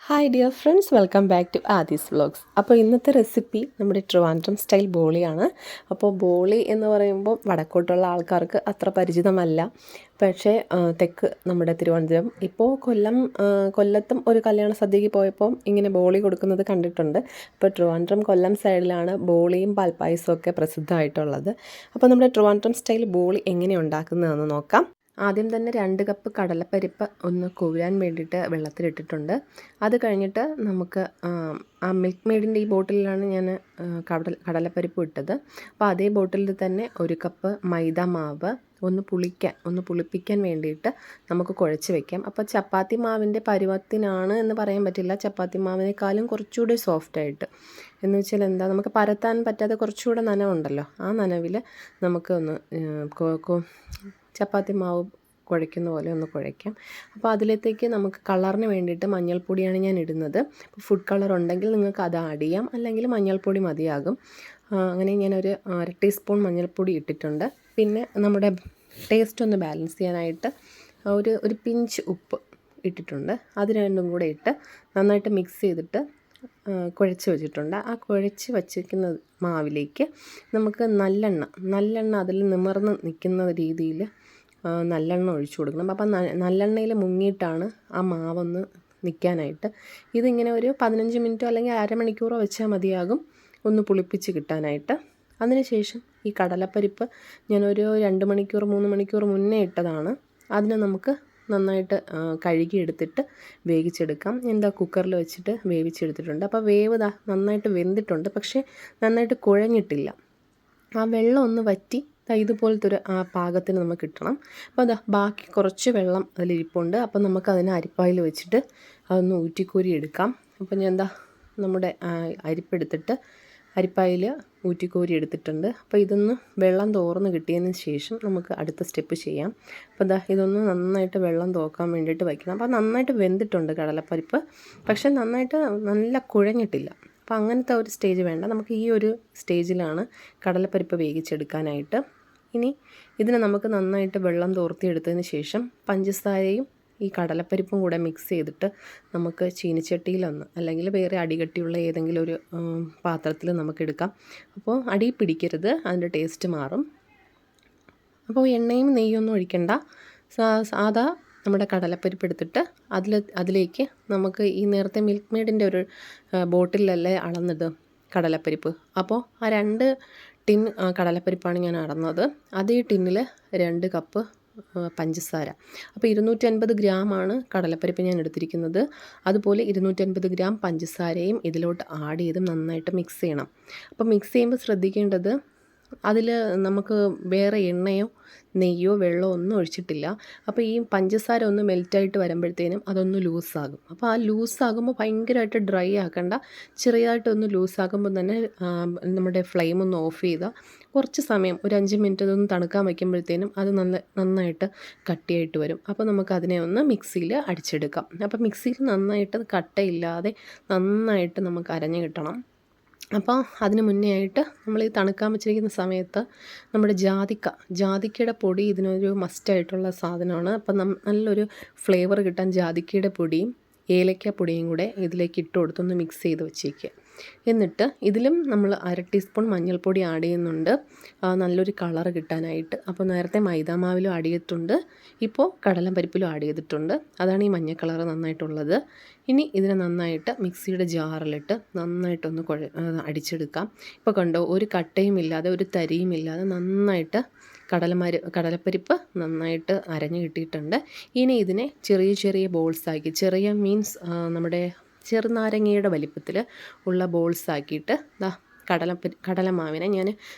Hi dear friends, welcome back to Aadi's vlogs. അപ്പോൾ ഇന്നത്തെ recipe നമ്മുടെ ട്രിവാൻഡ്രം സ്റ്റൈൽ ബോളിയാണ്. അപ്പോൾ ബോളി എന്ന് പറയുമ്പോൾ വടക്കോട്ടുള്ള ആൾക്കാർക്ക് അത്ര പരിചിതമല്ല. പക്ഷേ തെക്ക് നമ്മുടെ തിരുവനന്തപുരം, ഇപ്പോൾ കൊല്ലത്തും ഒരു കല്യാണ സദ്യക്ക് പോയപ്പോൾ ഇങ്ങനെ ബോളി കൊടുക്കുന്നത് കണ്ടിട്ടുണ്ട്. അപ്പോൾ ട്രിവാൻഡ്രം കൊല്ലം സൈഡിലാണ് ബോളിയും പാൽപ്പായസവും ഒക്കെ പ്രസിദ്ധമായിട്ടുള്ളത്. അപ്പോൾ നമ്മുടെ ട്രിവാൻഡ്രം സ്റ്റൈൽ ബോളി എങ്ങനെ ഉണ്ടാക്കുന്നതെന്ന് നോക്കാം. ആദ്യം തന്നെ 2 കപ്പ് കടലപ്പരിപ്പ് ഒന്ന് കുഴയാൻ വേണ്ടിയിട്ട് വെള്ളത്തിലിട്ടിട്ടുണ്ട്. അത് കഴിഞ്ഞിട്ട് നമുക്ക് മിൽക്ക് മെയ്ഡിൻ്റെ ഈ ബോട്ടിലാണ് ഞാൻ കടലപ്പരിപ്പ് ഇട്ടത്. അപ്പോൾ അതേ ബോട്ടിലിൽ തന്നെ 1 കപ്പ് മൈദ മാവ് ഒന്ന് പുളിപ്പിക്കാൻ വേണ്ടിയിട്ട് നമുക്ക് കുഴച്ച് വെക്കാം. അപ്പോൾ ചപ്പാത്തി മാവിൻ്റെ പരുവത്തിനാണ് എന്ന് പറയാൻ പറ്റില്ല. ചപ്പാത്തി മാവിനേക്കാളും കുറച്ചുകൂടി സോഫ്റ്റായിട്ട്, എന്ന് വെച്ചാൽ എന്താ, നമുക്ക് പരത്താൻ പറ്റാതെ കുറച്ചുകൂടെ നനവുണ്ടല്ലോ, ആ നനവിൽ നമുക്ക് ഒന്ന് ചപ്പാത്തി മാവ് കുഴയ്ക്കുന്ന പോലെ ഒന്ന് കുഴയ്ക്കാം. അപ്പോൾ അതിലേക്ക് നമുക്ക് കളറിന് വേണ്ടിയിട്ട് മഞ്ഞൾപ്പൊടിയാണ് ഞാൻ ഇടുന്നത്. അപ്പോൾ ഫുഡ് കളർ ഉണ്ടെങ്കിൽ നിങ്ങൾക്ക് അത് ആഡ് ചെയ്യാം, അല്ലെങ്കിൽ മഞ്ഞൾപ്പൊടി മതിയാകും. അങ്ങനെ ഞാനൊരു 1/2 ടീസ്പൂൺ മഞ്ഞൾപ്പൊടി ഇട്ടിട്ടുണ്ട്. പിന്നെ നമ്മുടെ ടേസ്റ്റ് ഒന്ന് ബാലൻസ് ചെയ്യാനായിട്ട് ഒരു പിഞ്ച് ഉപ്പ് ഇട്ടിട്ടുണ്ട്. അത് രണ്ടും കൂടെ ഇട്ട് നന്നായിട്ട് മിക്സ് ചെയ്തിട്ട് കുഴച്ച് വെച്ചിട്ടുണ്ട്. ആ കുഴച്ച് വച്ചിരിക്കുന്ന മാവിലേക്ക് നമുക്ക് നല്ലെണ്ണ അതിൽ നിമർന്ന് നിൽക്കുന്ന രീതിയിൽ നല്ലെണ്ണ ഒഴിച്ചു കൊടുക്കണം. അപ്പം നല്ലെണ്ണയിൽ മുങ്ങിയിട്ടാണ് ആ മാവൊന്ന് നിൽക്കാനായിട്ട്. ഇതിങ്ങനെ ഒരു 15 മിനിറ്റോ അല്ലെങ്കിൽ അരമണിക്കൂറോ വെച്ചാൽ മതിയാകും ഒന്ന് പുളിപ്പിച്ച് കിട്ടാനായിട്ട്. അതിനുശേഷം ഈ കടലപ്പരിപ്പ് ഞാനൊരു 2 മണിക്കൂർ 3 മണിക്കൂർ മുന്നേ ഇട്ടതാണ്. അതിനെ നമുക്ക് നന്നായിട്ട് കഴുകിയെടുത്തിട്ട് വേവിച്ചെടുക്കാം. കുക്കറിൽ വെച്ചിട്ട് വേവിച്ചെടുത്തിട്ടുണ്ട്. അപ്പോൾ വേവ് നന്നായിട്ട് വെന്തിട്ടുണ്ട്, പക്ഷേ നന്നായിട്ട് കുഴഞ്ഞിട്ടില്ല. ആ വെള്ളം ഒന്ന് വറ്റി ഇതുപോലത്തെ ഒരു പാകത്തിന് നമുക്ക് കിട്ടണം. അപ്പോൾ ബാക്കി കുറച്ച് വെള്ളം അതിലിരിപ്പുണ്ട്. അപ്പോൾ നമുക്കതിനെ അരിപ്പായിൽ വെച്ചിട്ട് അതൊന്ന് ഊറ്റിക്കോരി എടുക്കാം. അപ്പോൾ ഞാൻ നമ്മുടെ അരിപ്പെടുത്തിട്ട് അരിപ്പായിൽ ഊറ്റിക്കോരി എടുത്തിട്ടുണ്ട്. അപ്പോൾ ഇതൊന്ന് വെള്ളം തോർന്ന് കിട്ടിയതിന് ശേഷം നമുക്ക് അടുത്ത സ്റ്റെപ്പ് ചെയ്യാം. അപ്പോൾ ഇതൊന്ന് നന്നായിട്ട് വെള്ളം തോക്കാൻ വേണ്ടിയിട്ട് വയ്ക്കണം. അപ്പോൾ നന്നായിട്ട് വെന്തിട്ടുണ്ട് കടലപ്പരിപ്പ്, പക്ഷേ നല്ല കുഴഞ്ഞിട്ടില്ല. അപ്പോൾ അങ്ങനത്തെ ഒരു സ്റ്റേജ് വേണ്ട. നമുക്ക് ഈ ഒരു സ്റ്റേജിലാണ് കടലപ്പരിപ്പ് വേവിച്ചെടുക്കാനായിട്ട്. ഇനി ഇതിനെ നമുക്ക് നന്നായിട്ട് വെള്ളം തോർത്തിയെടുത്തതിന് ശേഷം പഞ്ചസാരയും ഈ കടലപ്പരിപ്പും കൂടെ മിക്സ് ചെയ്തിട്ട് നമുക്ക് ചീനിച്ചട്ടിയിലൊന്ന്, അല്ലെങ്കിൽ വേറെ അടികട്ടിയുള്ള ഏതെങ്കിലും ഒരു പാത്രത്തിൽ നമുക്ക് എടുക്കാം. അപ്പോൾ അടി പിടിക്കരുത്, അതിൻ്റെ ടേസ്റ്റ് മാറും. അപ്പോൾ എണ്ണയും നെയ്യൊന്നും ഒഴിക്കണ്ട. സാധാ നമ്മുടെ കടലപ്പരിപ്പ് എടുത്തിട്ട് അതിലേക്ക് നമുക്ക് ഈ നേരത്തെ മിൽക്ക് മെയ്ഡിൻ്റെ ഒരു ബോട്ടിലല്ലേ അളന്നത് കടലപ്പരിപ്പ്. അപ്പോൾ ആ 2 ടിൻ കടലപ്പരിപ്പാണ് ഞാൻ അളന്നത്. അതേ ടിന്നിൽ 2 കപ്പ് പഞ്ചസാര. അപ്പോൾ 250 ഗ്രാമാണ് കടലപ്പരിപ്പ് ഞാൻ എടുത്തിരിക്കുന്നത്. അതുപോലെ 250 ഗ്രാം പഞ്ചസാരയും ഇതിലോട്ട് ആഡ് ചെയ്ത് നന്നായിട്ട് മിക്സ് ചെയ്യണം. അപ്പോൾ മിക്സ് ചെയ്യുമ്പോൾ ശ്രദ്ധിക്കേണ്ടത്, അതിൽ നമുക്ക് വേറെ എണ്ണയോ നെയ്യോ വെള്ളമോ ഒന്നും ഒഴിച്ചിട്ടില്ല. അപ്പോൾ ഈ പഞ്ചസാര ഒന്ന് മെൽറ്റായിട്ട് വരുമ്പോഴത്തേനും അതൊന്ന് ലൂസാകും. അപ്പോൾ ആ ലൂസാകുമ്പോൾ ഭയങ്കരമായിട്ട് ഡ്രൈ ആക്കണ്ട, ചെറിയതായിട്ടൊന്ന് ലൂസാകുമ്പോൾ തന്നെ നമ്മുടെ ഫ്ലെയിം ഒന്ന് ഓഫ് ചെയ്താൽ കുറച്ച് സമയം, ഒരു 5 മിനിറ്റ് അതൊന്ന് തണുക്കാൻ വയ്ക്കുമ്പോഴത്തേനും അത് നന്നായിട്ട് കട്ടിയായിട്ട് വരും. അപ്പോൾ നമുക്കതിനെ ഒന്ന് മിക്സിയിൽ അടിച്ചെടുക്കാം. അപ്പോൾ മിക്സിയിൽ നന്നായിട്ട് കട്ടയില്ലാതെ നന്നായിട്ട് നമുക്ക് അരഞ്ഞ് കിട്ടണം. അപ്പോൾ അതിന് മുന്നേ ആയിട്ട് നമ്മൾ ഈ തണുക്കാൻ വെച്ചിരിക്കുന്ന സമയത്ത് നമ്മുടെ ജാതിക്കയുടെ പൊടി ഇതിനൊരു മസ്റ്റായിട്ടുള്ള സാധനമാണ്. അപ്പം നല്ലൊരു ഫ്ലേവർ കിട്ടാൻ ജാതിക്കയുടെ പൊടിയും ഏലക്കാപ്പൊടിയും കൂടെ ഇതിലേക്ക് ഇട്ട് കൊടുത്തൊന്ന് മിക്സ് ചെയ്ത് വെച്ചേക്കുക. എന്നിട്ട് ഇതിലും നമ്മൾ 1/2 ടീസ്പൂൺ മഞ്ഞൾപ്പൊടി ആഡ് ചെയ്യുന്നുണ്ട്, നല്ലൊരു കളർ കിട്ടാനായിട്ട്. അപ്പോൾ നേരത്തെ മൈദാമാവിലും ആഡ് ചെയ്തിട്ടുണ്ട്, ഇപ്പോൾ കടലപ്പരിപ്പിലും ആഡ് ചെയ്തിട്ടുണ്ട്. അതാണ് ഈ മഞ്ഞ കളർ നന്നായിട്ടുള്ളത്. ഇനി ഇതിനെ നന്നായിട്ട് മിക്സിയുടെ ജാറിലിട്ട് നന്നായിട്ടൊന്ന് അടിച്ചെടുക്കാം. ഇപ്പോൾ കണ്ടോ, ഒരു കട്ടയും ഇല്ലാതെ ഒരു തരിയും ഇല്ലാതെ നന്നായിട്ട് കടലപ്പരിപ്പ് നന്നായിട്ട് അരഞ്ഞു കിട്ടിയിട്ടുണ്ട്. ഇനി ഇതിനെ ചെറിയ ചെറിയ ബോൾസാക്കി, ചെറിയ മീൻസ് നമ്മുടെ ചെറുനാരങ്ങയുടെ വലിപ്പത്തിൽ ഉള്ള ബോൾസാക്കിയിട്ട് കടലമാവിനെ ഞാൻ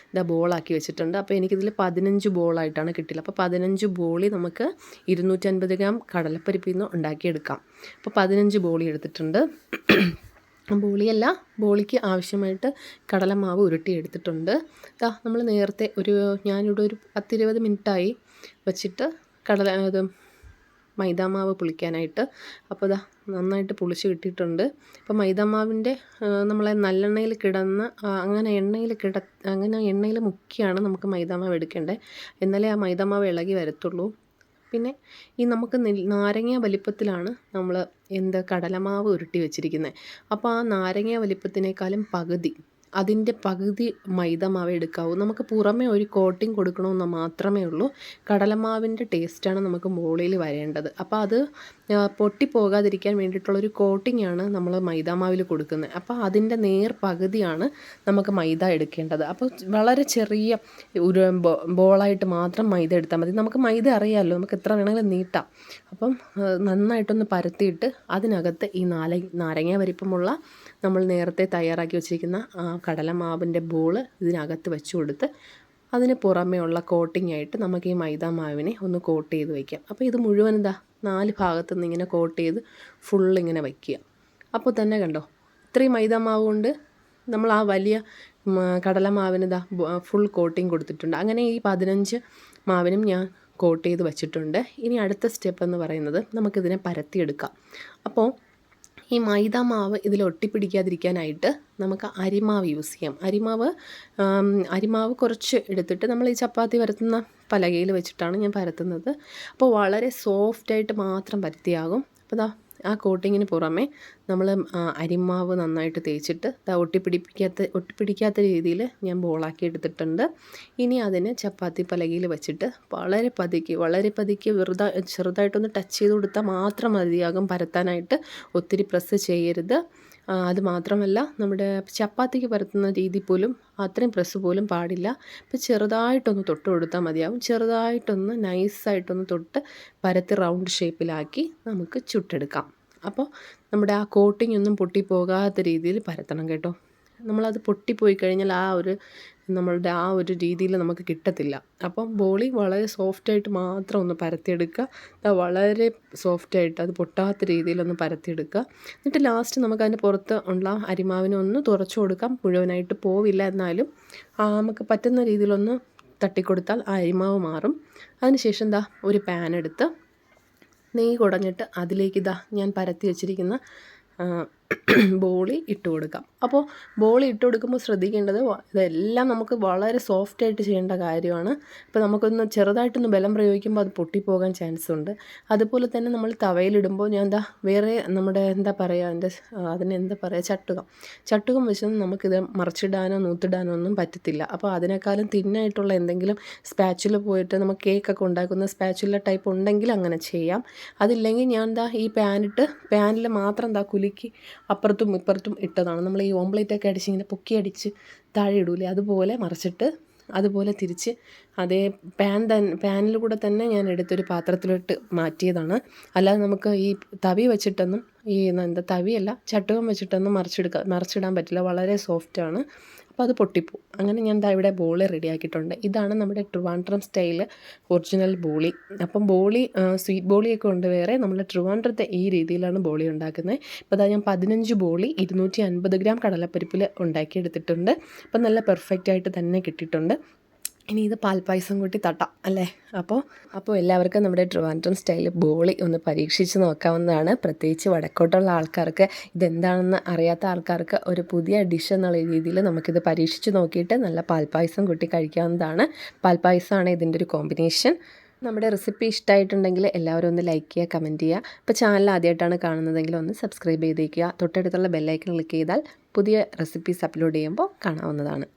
ബോളാക്കി വെച്ചിട്ടുണ്ട്. അപ്പോൾ എനിക്കിതിൽ 15 ബോളായിട്ടാണ് കിട്ടില്ല. അപ്പോൾ 15 ബോളി നമുക്ക് 250 ഗ്രാം കടലപ്പരിപ്പിൽ നിന്ന് ഉണ്ടാക്കിയെടുക്കാം. അപ്പോൾ 15 ബോളി എടുത്തിട്ടുണ്ട്. ബോളിക്ക് ആവശ്യമായിട്ട് കടലമാവ് ഉരുട്ടിയെടുത്തിട്ടുണ്ട്. നമ്മൾ നേരത്തെ ഞാനിവിടെ ഒരു 10-20 മിനിറ്റായി വെച്ചിട്ട് മൈദാമാവ് പുളിക്കാനായിട്ട്. അപ്പോൾ നന്നായിട്ട് പുളിച്ച് കിട്ടിയിട്ടുണ്ട്. അപ്പോൾ മൈദാമാവിൻ്റെ നമ്മളെ നല്ലെണ്ണയിൽ കിടന്ന് അങ്ങനെ എണ്ണയിൽ മുക്കിയാണ് നമുക്ക് മൈദാമാവ് എടുക്കേണ്ടത്. എന്നാലേ ആ മൈദാമാവ് ഇളകി വരത്തുള്ളൂ. പിന്നെ ഈ നമുക്ക് നാരങ്ങ വലിപ്പത്തിലാണ് നമ്മൾ കടലമാവ് ഉരുട്ടി വെച്ചിരിക്കുന്നത്. അപ്പോൾ ആ നാരങ്ങ വലിപ്പത്തിനേക്കാളും അതിൻ്റെ പകുതി മൈദ മാവ് എടുക്കാവൂ. നമുക്ക് പുറമേ ഒരു കോട്ടിങ് കൊടുക്കണമെന്ന് മാത്രമേ ഉള്ളൂ. കടലമാവിൻ്റെ ടേസ്റ്റാണ് നമുക്ക് മുകളിൽ വരേണ്ടത്. അപ്പോൾ അത് പൊട്ടിപ്പോകാതിരിക്കാൻ വേണ്ടിയിട്ടുള്ളൊരു കോട്ടിങ്ങാണ് നമ്മൾ മൈദാമാവിൽ കൊടുക്കുന്നത്. അപ്പോൾ അതിൻ്റെ പകുതിയാണ് നമുക്ക് മൈദ എടുക്കേണ്ടത്. അപ്പോൾ വളരെ ചെറിയ ഒരു ബോളായിട്ട് മാത്രം മൈദ എടുത്താൽ മതി. നമുക്ക് മൈദ അറിയാമല്ലോ, നമുക്ക് എത്ര വേണമെങ്കിലും നീട്ടാം. അപ്പം നന്നായിട്ടൊന്ന് പരത്തിയിട്ട് അതിനകത്ത് ഈ നാരങ്ങ വലിപ്പമുള്ള നമ്മൾ നേരത്തെ തയ്യാറാക്കി വെച്ചിരിക്കുന്ന കടലമാവിൻ്റെ ബോൾ ഇതിനകത്ത് വെച്ച് കൊടുത്ത് അതിന് പുറമേ ഉള്ള കോട്ടിങ്ങായിട്ട് നമുക്ക് ഈ മൈദ മാവിനെ ഒന്ന് കോട്ട് ചെയ്ത് വയ്ക്കാം. അപ്പോൾ ഇത് മുഴുവൻ 4 ഭാഗത്തു നിന്ന് ഇങ്ങനെ കോട്ട് ചെയ്ത് ഫുള്ളിങ്ങനെ വയ്ക്കുക. അപ്പോൾ തന്നെ കണ്ടോ, ഇത്രയും മൈദ മാവ് കൊണ്ട് നമ്മൾ ആ വലിയ കടലമാവിന് ഫുൾ കോട്ടിങ് കൊടുത്തിട്ടുണ്ട്. അങ്ങനെ ഈ 15 മാവിനും ഞാൻ കോട്ട് ചെയ്ത് വെച്ചിട്ടുണ്ട്. ഇനി അടുത്ത സ്റ്റെപ്പ് എന്ന് പറയുന്നത് നമുക്കിതിനെ പരത്തിയെടുക്കാം. അപ്പോൾ ഈ മൈദ മാവ് ഇതിൽ ഒട്ടിപ്പിടിക്കാതിരിക്കാനായിട്ട് നമുക്ക് അരിമാവ് യൂസ് ചെയ്യാം. അരിമാവ് കുറച്ച് എടുത്തിട്ട് നമ്മൾ ഈ ചപ്പാത്തി പരത്തുന്ന പലകയിൽ വെച്ചിട്ടാണ് ഞാൻ പരത്തുന്നത്. അപ്പോൾ വളരെ സോഫ്റ്റായിട്ട് മാത്രം പരത്തിയാകും. അപ്പോൾ ആ കോട്ടിങ്ങിന് പുറമെ നമ്മൾ അരിമാവ് നന്നായിട്ട് തേച്ചിട്ട് ഒട്ടിപ്പിടിക്കാത്ത രീതിയിൽ ഞാൻ ബോളാക്കി എടുത്തിട്ടുണ്ട്. ഇനി അതിനെ ചപ്പാത്തി പലകയിൽ വെച്ചിട്ട് വളരെ പതുക്കെ ചെറുതായിട്ടൊന്ന് ടച്ച് ചെയ്ത് കൊടുത്താൽ മാത്രം മതിയാകും പരത്താനായിട്ട്. ഒത്തിരി പ്രസ് ചെയ്യരുത്. അത് മാത്രമല്ല, നമ്മുടെ ചപ്പാത്തിക്ക് പരത്തുന്ന രീതി പോലും അത്രയും പ്രസ് പോലും പാടില്ല. ഇപ്പോൾ ചെറുതായിട്ടൊന്ന് തൊട്ട് കൊടുത്താൽ മതിയാവും. ചെറുതായിട്ടൊന്ന് നൈസായിട്ടൊന്ന് തൊട്ട് പരത്തി റൗണ്ട് ഷേപ്പിലാക്കി നമുക്ക് ചുട്ടെടുക്കാം. അപ്പോൾ നമ്മുടെ ആ കോട്ടിംഗ് ഒന്നും പൊട്ടിപ്പോകാത്ത രീതിയിൽ പരത്തണം കേട്ടോ. നമ്മളത് പൊട്ടിപ്പോയി കഴിഞ്ഞാൽ നമ്മളുടെ ആ ഒരു രീതിയിൽ നമുക്ക് കിട്ടത്തില്ല. അപ്പം ബോളി വളരെ സോഫ്റ്റായിട്ട് മാത്രം ഒന്ന് പരത്തിയെടുക്കുക. വളരെ സോഫ്റ്റായിട്ട് അത് പൊട്ടാത്ത രീതിയിലൊന്ന് പരത്തിയെടുക്കുക. എന്നിട്ട് ലാസ്റ്റ് നമുക്കതിൻ്റെ പുറത്ത് ഉള്ള അരിമാവിനൊന്ന് തുറച്ചു കൊടുക്കാം. മുഴുവനായിട്ട് പോവില്ല, എന്നാലും നമുക്ക് പറ്റുന്ന രീതിയിലൊന്ന് തട്ടിക്കൊടുത്താൽ ആ അരിമാവ് മാറും. അതിനുശേഷം ഒരു പാൻ എടുത്ത് നെയ്യ് കുടഞ്ഞിട്ട് അതിലേക്ക് ഞാൻ പരത്തി വെച്ചിരിക്കുന്ന ബോളി ഇട്ട് കൊടുക്കാം. അപ്പോൾ ബോളി ഇട്ട് കൊടുക്കുമ്പോൾ ശ്രദ്ധിക്കേണ്ടത് ഇതെല്ലാം നമുക്ക് വളരെ സോഫ്റ്റായിട്ട് ചെയ്യേണ്ട കാര്യമാണ്. ഇപ്പോൾ നമുക്കൊന്ന് ചെറുതായിട്ടൊന്ന് ബലം പ്രയോഗിക്കുമ്പോൾ അത് പൊട്ടിപ്പോകാൻ ചാൻസ് ഉണ്ട്. അതുപോലെ തന്നെ നമ്മൾ തവയിലിടുമ്പോൾ ഞാൻ വേറെ നമ്മുടെ ചട്ടുകം വെച്ചൊന്നും നമുക്കിത് മറിച്ചിടാനോ നൂത്തിടാനോ ഒന്നും പറ്റത്തില്ല. അപ്പോൾ അതിനേക്കാളും തിന്നായിട്ടുള്ള എന്തെങ്കിലും സ്പാച്ചുല പോയിട്ട് നമുക്ക് കേക്കൊക്കെ ഉണ്ടാക്കുന്ന സ്പാച്ചുല ടൈപ്പ് ഉണ്ടെങ്കിൽ അങ്ങനെ ചെയ്യാം. അതില്ലെങ്കിൽ ഞാൻ ഈ പാനിൽ മാത്രം കുലുക്കി അപ്പുറത്തും ഇപ്പുറത്തും ഇട്ടതാണ്. നമ്മൾ ഈ ഓംപ്ലേറ്റൊക്കെ അടിച്ച് ഇങ്ങനെ പൊക്കി അടിച്ച് താഴെ ഇടൂലേ, അതുപോലെ മറിച്ചിട്ട് അതുപോലെ തിരിച്ച് അതേ പാനിൽ കൂടെ തന്നെ ഞാൻ എടുത്തൊരു പാത്രത്തിലോട്ട് മാറ്റിയതാണ്. അല്ലാതെ നമുക്ക് ഈ തവി വെച്ചിട്ടൊന്നും തവിയല്ല ചട്ടുകം വെച്ചിട്ടൊന്നും മറിച്ചിടാൻ പറ്റില്ല. വളരെ സോഫ്റ്റാണ്. അപ്പോൾ അത് പൊട്ടിപ്പോവും. അങ്ങനെ ഞാൻ ഇവിടെ ബോളി റെഡിയാക്കിയിട്ടുണ്ട്. ഇതാണ് നമ്മുടെ ട്രിവാൻഡ്രം സ്റ്റൈല് ഒറിജിനൽ ബോളി. അപ്പം സ്വീറ്റ് ബോളിയൊക്കെ ഉണ്ട് വേറെ. നമ്മൾ ട്രിവാൻഡ്രത്തെ ഈ രീതിയിലാണ് ബോളി ഉണ്ടാക്കുന്നത്. ഇപ്പോൾ ഞാൻ 15 ബോളി 250 ഗ്രാം കടലപ്പരിപ്പിൽ ഉണ്ടാക്കിയെടുത്തിട്ടുണ്ട്. അപ്പം നല്ല പെർഫെക്റ്റായിട്ട് തന്നെ കിട്ടിയിട്ടുണ്ട്. ഇനി ഇത് പാൽപ്പായസം കൂട്ടി തട്ടാം അല്ലേ. അപ്പോൾ എല്ലാവർക്കും നമ്മുടെ ട്രിവാൻഡ്രം സ്റ്റൈൽ ബോളി ഒന്ന് പരീക്ഷിച്ച് നോക്കാവുന്നതാണ്. പ്രത്യേകിച്ച് വടക്കോട്ടുള്ള ആൾക്കാർക്ക്, ഇതെന്താണെന്ന് അറിയാത്ത ആൾക്കാർക്ക് ഒരു പുതിയ ഡിഷ് എന്നുള്ള രീതിയിൽ നമുക്കിത് പരീക്ഷിച്ച് നോക്കിയിട്ട് നല്ല പാൽപ്പായസം കൂട്ടി കഴിക്കാവുന്നതാണ്. പാൽപ്പായസമാണ് ഇതിൻ്റെ ഒരു കോമ്പിനേഷൻ. നമ്മുടെ റെസിപ്പി ഇഷ്ടമായിട്ടുണ്ടെങ്കിൽ എല്ലാവരും ഒന്ന് ലൈക്ക് ചെയ്യുക, കമൻറ്റ് ചെയ്യുക. ഇപ്പോൾ ചാനൽ ആദ്യമായിട്ടാണ് കാണുന്നതെങ്കിൽ ഒന്ന് സബ്സ്ക്രൈബ് ചെയ്തേക്കുക. തൊട്ടടുത്തുള്ള ബെല്ലൈക്കൺ ക്ലിക്ക് ചെയ്താൽ പുതിയ റെസിപ്പീസ് അപ്ലോഡ് ചെയ്യുമ്പോൾ കാണാവുന്നതാണ്.